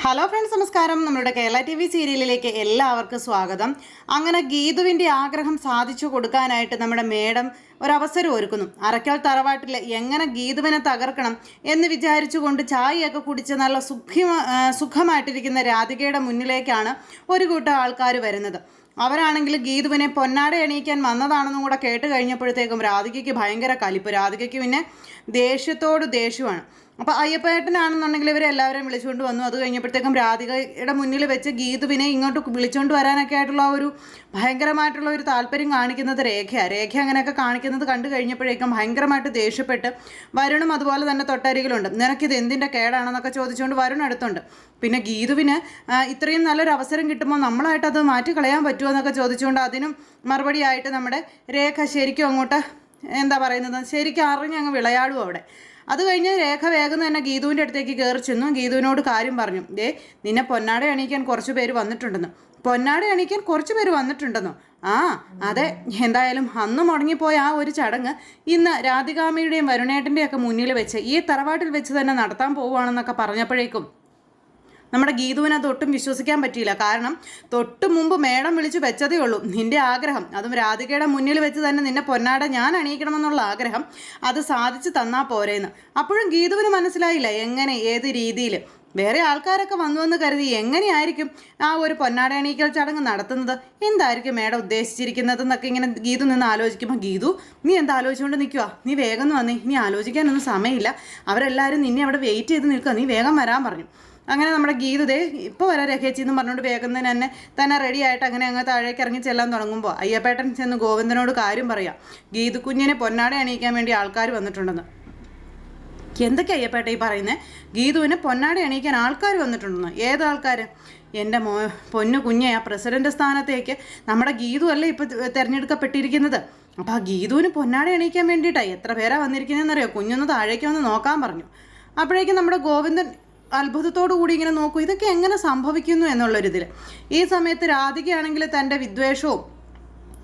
Hello friends, നമസ്കാരം. നമ്മുടെ Kerala T V സീരിയലിലേക്ക് എല്ലാവർക്കും സ്വാഗതം. അങ്ങനെ ഗീതുവിൻ്റെ ആഗ്രഹം സാധിച്ചു കൊടുക്കാനായിട്ട് നമ്മുടെ മേഡം ഒരവസരം ഒരുക്കുന്നു. അറയ്ക്കൽ തറവാട്ടിൽ എങ്ങനെ ഗീതുവിനെ തകർക്കണം എന്ന് വിചാരിച്ചുകൊണ്ട് ചായയൊക്കെ കുടിച്ച് നല്ല സുഖമായിട്ടിരിക്കുന്ന രാധികയുടെ മുന്നിലേക്കാണ് ഒരു കൂട്ടം ആൾക്കാർ വരുന്നത്. അവരാണെങ്കിൽ ഗീതുവിനെ പൊന്നാട എണീക്കാൻ വന്നതാണെന്നും കൂടെ കേട്ട് കഴിഞ്ഞപ്പോഴത്തേക്കും രാധികയ്ക്ക് ഭയങ്കര കലിപ്പ്. രാധികയ്ക്ക് പിന്നെ ദേഷ്യത്തോട് ദേഷ്യമാണ്. അപ്പോൾ അയ്യപ്പേട്ടനാണെന്നുണ്ടെങ്കിൽ ഇവരെല്ലാവരെയും വിളിച്ചുകൊണ്ട് വന്നു. അത് കഴിഞ്ഞപ്പോഴത്തേക്കും രാധികയുടെ മുന്നിൽ വെച്ച് ഗീതുവിനെ ഇങ്ങോട്ട് വിളിച്ചുകൊണ്ട് വരാനൊക്കെ ആയിട്ടുള്ള ഒരു ഭയങ്കരമായിട്ടുള്ള ഒരു താല്പര്യം കാണിക്കുന്നത് രേഖയാണ്. രേഖ അങ്ങനെയൊക്കെ കാണിക്കുന്നത് കണ്ടു കഴിഞ്ഞപ്പോഴേക്കും ഭയങ്കരമായിട്ട് ദേഷ്യപ്പെട്ട് വരുണും അതുപോലെ തന്നെ തൊട്ടരികിലുണ്ട്. നിനക്കിത് എന്തിൻ്റെ കേടാണെന്നൊക്കെ ചോദിച്ചുകൊണ്ട് വരുൺ അടുത്തുണ്ട്. പിന്നെ ഗീതുവിന് ഇത്രയും നല്ലൊരു അവസരം കിട്ടുമ്പോൾ നമ്മളായിട്ടത് മാറ്റിക്കളയാൻ പറ്റുമോ എന്നൊക്കെ ചോദിച്ചുകൊണ്ട് അതിനും മറുപടിയായിട്ട് നമ്മുടെ രേഖ ശരിക്കും അങ്ങോട്ട് എന്താ പറയുന്നത്, ശരിക്കും അറിഞ്ഞങ്ങ് വിളയാടും അവിടെ. അത് കഴിഞ്ഞ് രേഖ വേഗം തന്നെ ഗീതുവിൻ്റെ അടുത്തേക്ക് കയറി ചെന്നു. ഗീതുവിനോട് കാര്യം പറഞ്ഞു. നിന്നെ പൊന്നാട അണിയിക്കാൻ കുറച്ച് പേര് വന്നിട്ടുണ്ടെന്ന്. പൊന്നാട അണിയിക്കാൻ കുറച്ച് പേര് വന്നിട്ടുണ്ടെന്നോ? ആ അതെ, എന്തായാലും അന്ന് മുടങ്ങിപ്പോയ ആ ഒരു ചടങ്ങ് ഇന്ന് രാധികാമ്മയുടെയും വരുണേട്ടൻ്റെയൊക്കെ മുന്നിൽ വെച്ച് ഈ തറവാട്ടിൽ വെച്ച് തന്നെ നടത്താൻ പോവുകയാണെന്നൊക്കെ പറഞ്ഞപ്പോഴേക്കും നമ്മുടെ ഗീതുവിനെ അത് ഒട്ടും വിശ്വസിക്കാൻ പറ്റിയില്ല. കാരണം തൊട്ട് മുമ്പ് മേഡം വിളിച്ചു വെച്ചതേ ഉള്ളൂ നിൻ്റെ ആഗ്രഹം, അതും രാധികയുടെ മുന്നിൽ വെച്ച് തന്നെ നിന്നെ പൊന്നാട ഞാൻ അണിയിക്കണമെന്നുള്ള ആഗ്രഹം, അത് സാധിച്ചു തന്നാൽ പോരേന്ന്. അപ്പോഴും ഗീതുവിന് മനസ്സിലായില്ല എങ്ങനെ ഏത് രീതിയിൽ. വേറെ ആൾക്കാരൊക്കെ വന്നുവെന്ന് കരുതി എങ്ങനെയായിരിക്കും ആ ഒരു പൊന്നാട അണിയിക്കൽ ചടങ്ങ് നടത്തുന്നത്, എന്തായിരിക്കും മേഡം ഉദ്ദേശിച്ചിരിക്കുന്നതെന്നൊക്കെ ഇങ്ങനെ ഗീതു നിന്ന് ആലോചിക്കുമ്പോൾ, ഗീതു നീ എന്താ ആലോചിച്ചുകൊണ്ട് നിൽക്കുക, നീ വേഗം ഒന്ന് വന്നേ, ഇനി ആലോചിക്കാനൊന്നും സമയമില്ല, അവരെല്ലാവരും നിന്നെ അവിടെ വെയിറ്റ് ചെയ്ത് നിൽക്കുക, നീ വേഗം വരാൻ പറഞ്ഞു. അങ്ങനെ നമ്മുടെ ഗീതു ഇപ്പോൾ വരാൻ രഹേച്ചി എന്ന് പറഞ്ഞുകൊണ്ട് വേഗം തന്നെ റെഡി ആയിട്ട് അങ്ങനെ അങ്ങ് താഴേക്ക് ഇറങ്ങി ചെല്ലാൻ തുടങ്ങുമ്പോൾ അയ്യപ്പേട്ടൻ ചെന്ന് ഗോവിന്ദനോട് കാര്യം പറയാം, ഗീതു കുഞ്ഞിനെ പൊന്നാട അണിയിക്കാൻ വേണ്ടി ആൾക്കാർ വന്നിട്ടുണ്ടെന്ന്. എന്തൊക്കെ അയ്യപ്പേട്ട ഈ പറയുന്നത്? ഗീതുവിനെ പൊന്നാട അണിയിക്കാൻ ആൾക്കാർ വന്നിട്ടുണ്ടെന്ന്? ഏത് ആൾക്കാർ? എൻ്റെ പൊന്നു കുഞ്ഞെ, ആ പ്രസിഡന്റ് സ്ഥാനത്തേക്ക് നമ്മുടെ ഗീതു അല്ലേ ഇപ്പോൾ തിരഞ്ഞെടുക്കപ്പെട്ടിരിക്കുന്നത്. അപ്പോൾ ആ ഗീതുവിന് പൊന്നാട അണിയിക്കാൻ വേണ്ടിയിട്ടാണ് എത്ര പേരാ വന്നിരിക്കുന്നതെന്നറിയോ? കുഞ്ഞൊന്ന് താഴേക്ക് വന്ന് നോക്കാൻ പറഞ്ഞു. അപ്പോഴേക്കും നമ്മുടെ ഗോവിന്ദൻ അത്ഭുതത്തോടു കൂടി ഇങ്ങനെ നോക്കൂ, ഇതൊക്കെ എങ്ങനെ സംഭവിക്കുന്നു എന്നുള്ളൊരിതിൽ. ഈ സമയത്ത് രാധികയാണെങ്കിൽ തൻ്റെ വിദ്വേഷവും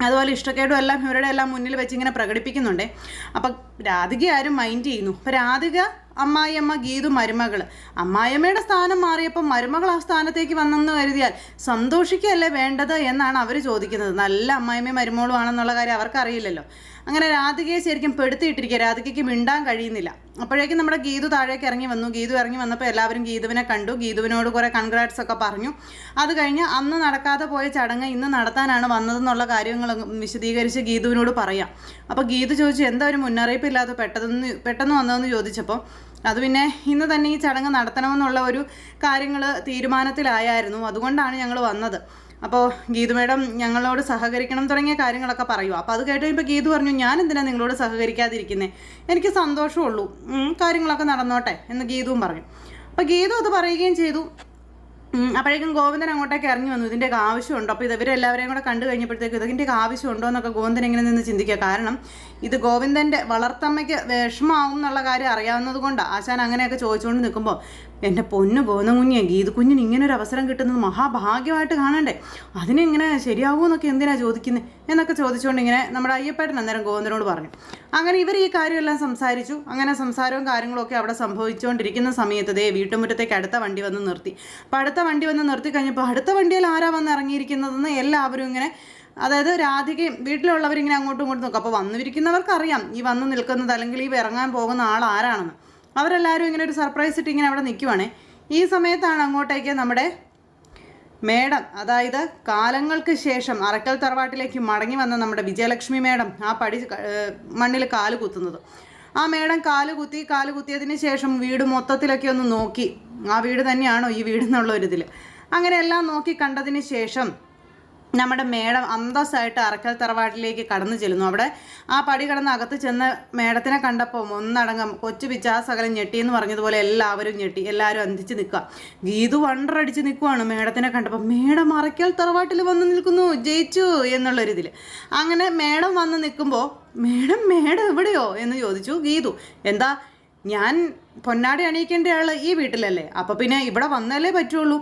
അതുപോലെ ഇഷ്ടക്കേടും എല്ലാം ഇവരുടെ എല്ലാം മുന്നിൽ വെച്ച് ഇങ്ങനെ പ്രകടിപ്പിക്കുന്നുണ്ടേ. അപ്പം രാധിക ആരും മൈൻഡ് ചെയ്യുന്നു. അപ്പം രാധിക അമ്മായിയമ്മ, ഗീതു മരുമകൾ. അമ്മായിയമ്മയുടെ സ്ഥാനം മാറിയപ്പോൾ മരുമകൾ ആ സ്ഥാനത്തേക്ക് വന്നെന്ന് കരുതിയാൽ സന്തോഷിക്കുകയല്ലേ വേണ്ടത് എന്നാണ് അവർ ചോദിക്കുന്നത്. നല്ല അമ്മായിയമ്മയും മരുമകളും ആണെന്നുള്ള കാര്യം അവർക്കറിയില്ലല്ലോ. അങ്ങനെ രാധികയെ ശരിക്കും പെടുത്തിയിട്ടിരിക്കുക. രാധികയ്ക്ക് മിണ്ടാൻ കഴിയുന്നില്ല. അപ്പോഴേക്കും നമ്മുടെ ഗീതു താഴേക്ക് ഇറങ്ങി വന്നു. ഗീതു ഇറങ്ങി വന്നപ്പോൾ എല്ലാവരും ഗീതുവിനെ കണ്ടു. ഗീതുവിനോട് കുറേ കൺഗ്രാറ്റ്സ് ഒക്കെ പറഞ്ഞു. അത് കഴിഞ്ഞ് അന്ന് നടക്കാതെ പോയ ചടങ്ങ് ഇന്ന് നടത്താനാണ് വന്നതെന്നുള്ള കാര്യങ്ങൾ വിശദീകരിച്ച് ഗീതുവിനോട് പറയാം. അപ്പോൾ ഗീതു ചോദിച്ചു, എന്താ ഒരു മുന്നറിയിപ്പില്ലാതെ പെട്ടെന്ന് വന്നതെന്ന് ചോദിച്ചപ്പോൾ അത് പിന്നെ ഇന്ന് തന്നെ ഈ ചടങ്ങ് നടത്തണമെന്നുള്ള ഒരു കാര്യങ്ങൾ തീരുമാനത്തിലായിരുന്നു, അതുകൊണ്ടാണ് ഞങ്ങൾ വന്നത്. അപ്പോൾ ഗീതു മേഡം ഞങ്ങളോട് സഹകരിക്കണം തുടങ്ങിയ കാര്യങ്ങളൊക്കെ പറയുക. അപ്പോൾ അത് കേട്ട് കഴിയുമ്പോൾ ഗീതു പറഞ്ഞു, ഞാൻ എന്തിനാണ് നിങ്ങളോട് സഹകരിക്കാതിരിക്കുന്നത്, എനിക്ക് സന്തോഷമുള്ളൂ, കാര്യങ്ങളൊക്കെ നടന്നോട്ടെ എന്ന് ഗീതുവും പറഞ്ഞു. അപ്പോൾ ഗീതു അത് പറയുകയും ചെയ്തു. അപ്പോഴേക്കും ഗോവിന്ദൻ അങ്ങോട്ടേക്ക് ഇറങ്ങി വന്നു. ഇതിൻ്റെയൊക്കെ ആവശ്യമുണ്ടോ? അപ്പോൾ ഇവരെല്ലാവരെയും കൂടെ കണ്ടു കഴിഞ്ഞപ്പോഴത്തേക്കും ഇതിൻ്റെയൊക്കെ ആവശ്യമുണ്ടോ എന്നൊക്കെ ഗോവിന്ദൻ ഇങ്ങനെ നിന്ന് ചിന്തിക്കുക. കാരണം ഇത് ഗോവിന്ദൻ്റെ വളർത്തമ്മയ്ക്ക് വിഷമാവും എന്നുള്ള കാര്യം അറിയാവുന്നത് കൊണ്ടാണ് ആശാൻ അങ്ങനെയൊക്കെ ചോദിച്ചുകൊണ്ട് നിൽക്കുമ്പോൾ, എൻ്റെ പൊന്നു ഗോവിന്ദകുഞ്ഞെ, ഗീതു കുഞ്ഞിന് ഇങ്ങനൊരു അവസരം കിട്ടുന്നത് മഹാഭാഗ്യമായിട്ട് കാണണ്ടേ, അതിനെങ്ങനെ ശരിയാവുമെന്നൊക്കെ എന്തിനാണ് ചോദിക്കുന്നത് എന്നൊക്കെ ചോദിച്ചുകൊണ്ട് ഇങ്ങനെ നമ്മുടെ അയ്യപ്പേട്ടൻ അന്നേരം ഗോവിന്ദനോട് പറഞ്ഞു. അങ്ങനെ ഇവർ ഈ കാര്യമെല്ലാം സംസാരിച്ചു. അങ്ങനെ സംസാരവും കാര്യങ്ങളൊക്കെ അവിടെ സംഭവിച്ചുകൊണ്ടിരിക്കുന്ന സമയത്ത് വീട്ടുമുറ്റത്തേക്ക് അടുത്ത വണ്ടി വന്ന് നിർത്തി. അപ്പോൾ അടുത്ത വണ്ടി വന്ന് നിർത്തി കഴിഞ്ഞപ്പോൾ അടുത്ത വണ്ടിയിൽ ആരാ വന്ന് ഇറങ്ങിയിരിക്കുന്നതെന്ന് എല്ലാവരും ഇങ്ങനെ, അതായത് രാധികയും വീട്ടിലുള്ളവരിങ്ങനെ അങ്ങോട്ടും ഇങ്ങോട്ടും നോക്കും. അപ്പോൾ വന്നിരിക്കുന്നവർക്കറിയാം ഈ വന്ന് നിൽക്കുന്നത് അല്ലെങ്കിൽ ഈ ഇറങ്ങാൻ പോകുന്ന ആൾ ആരാണെന്ന്. അവരെല്ലാവരും ഇങ്ങനെ ഒരു സർപ്രൈസ് ഇട്ട് ഇങ്ങനെ അവിടെ നിൽക്കുവാണേ. ഈ സമയത്താണ് അങ്ങോട്ടേക്ക് നമ്മുടെ മേഡം, അതായത് കാലങ്ങൾക്ക് ശേഷം അറയ്ക്കൽ തറവാട്ടിലേക്ക് മടങ്ങി വന്ന നമ്മുടെ വിജയലക്ഷ്മി മേഡം ആ മണ്ണിൽ കാല് കുത്തുന്നത്. ആ മേഡം കാല് കുത്തിയതിന് ശേഷം വീട് മൊത്തത്തിലൊക്കെ ഒന്ന് നോക്കി, ആ വീട് തന്നെയാണോ ഈ വീട് എന്നുള്ളൊരിതിൽ അങ്ങനെ എല്ലാം നോക്കി കണ്ടതിന് ശേഷം നമ്മുടെ മേഡം അന്തസ്സായിട്ട് അറയ്ക്കൽ തറവാട്ടിലേക്ക് കടന്നു ചെല്ലുന്നു. അവിടെ ആ പടി കടന്ന് അകത്ത് ചെന്ന് മേഡത്തിനെ കണ്ടപ്പോൾ ഒന്നടങ്കം കൊച്ചു പിച്ച ആ സകലം ഞെട്ടി എന്ന് പറഞ്ഞതുപോലെ എല്ലാവരും ഞെട്ടി, എല്ലാവരും അന്തിച്ച് നിൽക്കുക. ഗീതു വണ്ടറടിച്ച് നിൽക്കുവാണ് മേഡത്തിനെ കണ്ടപ്പോൾ. മേഡം അറയ്ക്കൽ തറവാട്ടിൽ വന്ന് നിൽക്കുന്നു, ജയിച്ചു എന്നുള്ളൊരിതിൽ. അങ്ങനെ മേഡം വന്ന് നിൽക്കുമ്പോൾ മേഡം എവിടെയോ എന്ന് ചോദിച്ചു ഗീതു. എന്താ, ഞാൻ പൊന്നാട അണിയിക്കേണ്ട ആൾ ഈ വീട്ടിലല്ലേ, അപ്പോൾ പിന്നെ ഇവിടെ വന്നാലേ പറ്റുള്ളൂ,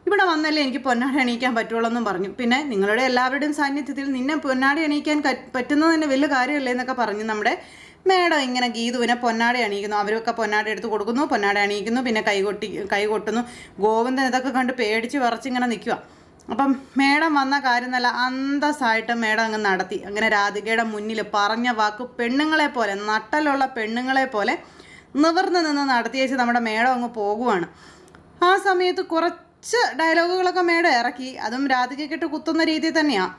ഇവിടെ വന്നല്ലേ എനിക്ക് പൊന്നാടി അണിയിക്കാൻ പറ്റുള്ളൂ എന്നും പറഞ്ഞു. പിന്നെ നിങ്ങളുടെ എല്ലാവരുടെയും സാന്നിധ്യത്തിൽ നിന്നെ പൊന്നാടി അണിയിക്കാൻ പറ്റുന്നത് തന്നെ വലിയ കാര്യമല്ലേ എന്നൊക്കെ പറഞ്ഞു നമ്മുടെ മേഡം ഇങ്ങനെ ഗീതുവിനെ പൊന്നാട അണിയിക്കുന്നു. അവരൊക്കെ പൊന്നാട എടുത്ത് കൊടുക്കുന്നു, പൊന്നാട അണിയിക്കുന്നു, പിന്നെ കൈ കൊട്ടുന്നു. ഗോവിന്ദൻ ഇതൊക്കെ കണ്ട് പേടിച്ച് വിറച്ചിങ്ങനെ നിൽക്കുക. അപ്പം മേഡം വന്ന കാര്യം നല്ല അന്തസ്സായിട്ട് മേഡം അങ്ങ് നടത്തി. അങ്ങനെ രാധികയുടെ മുന്നിൽ പറഞ്ഞ വാക്ക് പെണ്ണുങ്ങളെ പോലെ, നട്ടലുള്ള പെണ്ണുങ്ങളെ പോലെ നിവർന്ന് നിന്ന് നടത്തിയേച്ച് നമ്മുടെ മേഡം അങ്ങ് പോകുവാണ്. ആ സമയത്ത് കുറച്ച് ഡയലോഗുകളൊക്കെ മേഡം ഇറക്കി. അതും രാധികയ്ക്കിട്ട് കുത്തുന്ന രീതിയിൽ തന്നെയാണ്.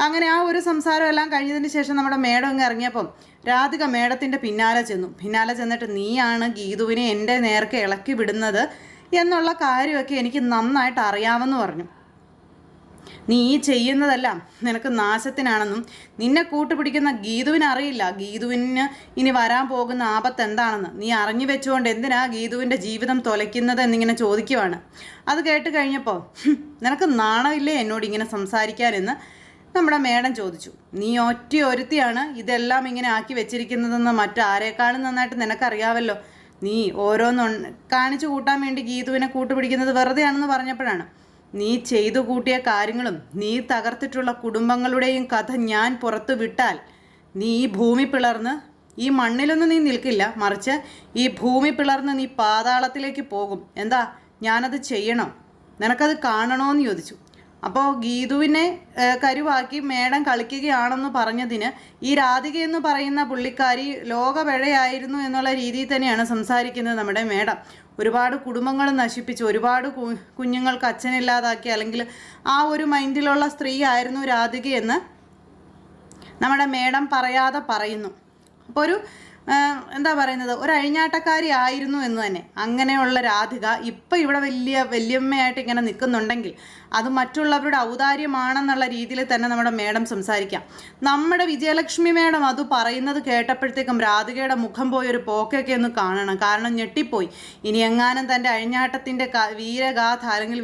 അങ്ങനെ ആ ഒരു സംസാരം എല്ലാം കഴിഞ്ഞതിന് ശേഷം നമ്മുടെ മേഡം അങ്ങ് ഇറങ്ങിയപ്പം രാധിക മേഡത്തിൻ്റെ പിന്നാലെ ചെന്നിട്ട് നീയാണ് ഗീതുവിനെ എൻ്റെ നേർക്ക് ഇളക്കി വിടുന്നത് എന്നുള്ള കാര്യമൊക്കെ എനിക്ക് നന്നായിട്ട് അറിയാമെന്ന് പറഞ്ഞു. നീ ഈ ചെയ്യുന്നതെല്ലാം നിനക്ക് നാശത്തിനാണെന്നും നിന്നെ കൂട്ടുപിടിക്കുന്ന ഗീതുവിന് അറിയില്ല ഗീതുവിന് ഇനി വരാൻ പോകുന്ന ആപത്ത് എന്താണെന്ന്. നീ അറിഞ്ഞു വെച്ചുകൊണ്ട് എന്തിനാ ഗീതുവിൻ്റെ ജീവിതം തൊലയ്ക്കുന്നത് എന്നിങ്ങനെ ചോദിക്കുവാണ്. അത് കേട്ട് കഴിഞ്ഞപ്പോൾ നിനക്ക് നാണമില്ലേ എന്നോട് ഇങ്ങനെ സംസാരിക്കാനെന്ന് നമ്മുടെ മേഡം ചോദിച്ചു. നീ ഒരുത്തിയാണ് ഇതെല്ലാം ഇങ്ങനെ ആക്കി വെച്ചിരിക്കുന്നതെന്ന് മറ്റാരേക്കാളും നന്നായിട്ട് നിനക്കറിയാവല്ലോ. നീ ഓരോന്ന് കാണിച്ചു കൂട്ടാൻ വേണ്ടി ഗീതുവിനെ കൂട്ടുപിടിക്കുന്നത് വെറുതെയാണെന്ന് പറഞ്ഞപ്പോഴാണ് നീ ചെയ്തു കൂട്ടിയ കാര്യങ്ങളും നീ തകർത്തിട്ടുള്ള കുടുംബങ്ങളുടെയും കഥ ഞാൻ പുറത്തു വിട്ടാൽ നീ ഈ ഭൂമി പിളർന്ന് ഈ മണ്ണിലൊന്നും നീ നിൽക്കില്ല, മറിച്ച് ഈ ഭൂമി പിളർന്ന് നീ പാതാളത്തിലേക്ക് പോകും. എന്താ ഞാനത് ചെയ്യണോ? നിനക്കത് കാണണോന്ന് ചോദിച്ചു. അപ്പോൾ ഗീതുവിനെ കരുവാക്കി മേഡം കളിക്കുകയാണെന്ന് പറഞ്ഞതിന് ഈ രാധിക എന്ന് പറയുന്ന പുള്ളിക്കാരി ലോകപിഴയായിരുന്നു എന്നുള്ള രീതിയിൽ തന്നെയാണ് സംസാരിക്കുന്നത് നമ്മുടെ മേഡം. ഒരുപാട് കുടുംബങ്ങൾ നശിപ്പിച്ചു, ഒരുപാട് കുഞ്ഞുങ്ങൾക്ക് അച്ഛനില്ലാതാക്കി, അല്ലെങ്കിൽ ആ ഒരു മൈൻഡിലുള്ള സ്ത്രീ ആയിരുന്നു രാധികയെന്ന് നമ്മുടെ മേഡം പറയാതെ പറയുന്നു. അപ്പോൾ ഒരു എന്താ പറയുന്നത്, ഒരു അഴിഞ്ഞാട്ടക്കാരി ആയിരുന്നു എന്ന് തന്നെ. അങ്ങനെയുള്ള രാധിക ഇപ്പം ഇവിടെ വല്യമ്മയായിട്ട് ഇങ്ങനെ നിൽക്കുന്നുണ്ടെങ്കിൽ അത് മറ്റുള്ളവരുടെ ഔദാര്യമാണെന്നുള്ള രീതിയിൽ തന്നെ നമ്മുടെ മേഡം സംസാരിക്കാം. നമ്മുടെ വിജയലക്ഷ്മി മേഡം അത് പറയുന്നത് കേട്ടപ്പോഴത്തേക്കും രാധികയുടെ മുഖം പോയൊരു പോക്കൊക്കെ ഒന്ന് കാണണം. കാരണം ഞെട്ടിപ്പോയി. ഇനി എങ്ങാനും തൻ്റെ അഴിഞ്ഞാട്ടത്തിൻ്റെ വീരഗാഥ അല്ലെങ്കിൽ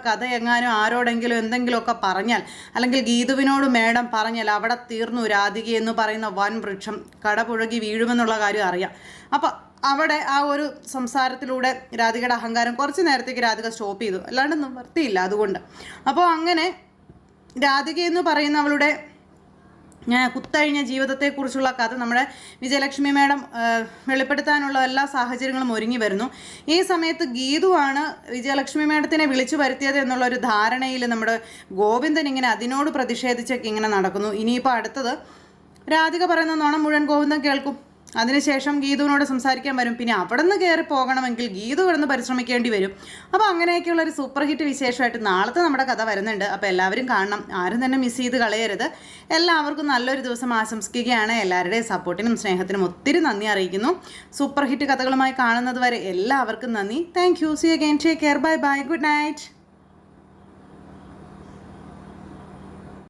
കഥ എങ്ങാനും ആരോടെങ്കിലും എന്തെങ്കിലുമൊക്കെ പറഞ്ഞാൽ, അല്ലെങ്കിൽ ഗീതുവിനോട് മേഡം പറഞ്ഞാൽ അവിടെ തീർന്നു രാധിക എന്ന് പറയുന്ന വൻ വൃക്ഷം കടപുഴകി വീഴുമെന്നുള്ള കാര്യം അറിയാം. അപ്പം അവിടെ ആ ഒരു സംസാരത്തിലൂടെ രാധികയുടെ അഹങ്കാരം കുറച്ച് നേരത്തേക്ക് രാധിക സ്റ്റോപ്പ് ചെയ്തു, അല്ലാണ്ട് നിവർത്തിയില്ല അതുകൊണ്ട്. അപ്പോൾ അങ്ങനെ രാധിക എന്ന് പറയുന്ന അവളുടെ കുത്തഴിഞ്ഞ ജീവിതത്തെക്കുറിച്ചുള്ള കഥ നമ്മുടെ വിജയലക്ഷ്മി മേഡം വെളിപ്പെടുത്താനുള്ള എല്ലാ സാഹചര്യങ്ങളും ഒരുങ്ങി വരുന്നു. ഈ സമയത്ത് ഗീതുവാണ് വിജയലക്ഷ്മി മേഡത്തിനെ വിളിച്ചു വരുത്തിയത് എന്നുള്ള ഒരു ധാരണയിൽ നമ്മുടെ ഗോവിന്ദൻ ഇങ്ങനെ അതിനോട് പ്രതിഷേധിച്ചൊക്കെ ഇങ്ങനെ നടക്കുന്നു. ഇനിയിപ്പോൾ അടുത്തത് രാധിക പറയുന്ന നോണം മുഴുവൻ ഗോവിന്ദൻ കേൾക്കും. അതിനുശേഷം ഗീതുവിനോട് സംസാരിക്കാൻ വരും. പിന്നെ അവിടെ നിന്ന് കയറി പോകണമെങ്കിൽ ഗീതു കിടന്ന് പരിശ്രമിക്കേണ്ടി വരും. അപ്പോൾ അങ്ങനെയൊക്കെയുള്ളൊരു സൂപ്പർ ഹിറ്റ് വിശേഷമായിട്ട് നാളത്തെ നമ്മുടെ കഥ വരുന്നുണ്ട്. അപ്പോൾ എല്ലാവരും കാണണം, ആരും തന്നെ മിസ് ചെയ്ത് കളയരുത്. എല്ലാവർക്കും നല്ലൊരു ദിവസം ആശംസിക്കുകയാണ്. എല്ലാവരുടെയും സപ്പോർട്ടിനും സ്നേഹത്തിനും ഒത്തിരി നന്ദി അറിയിക്കുന്നു. സൂപ്പർ ഹിറ്റ് കഥകളുമായി കാണുന്നത് വരെ എല്ലാവർക്കും നന്ദി. Thank you. See again. Take care. Bye bye. Good night.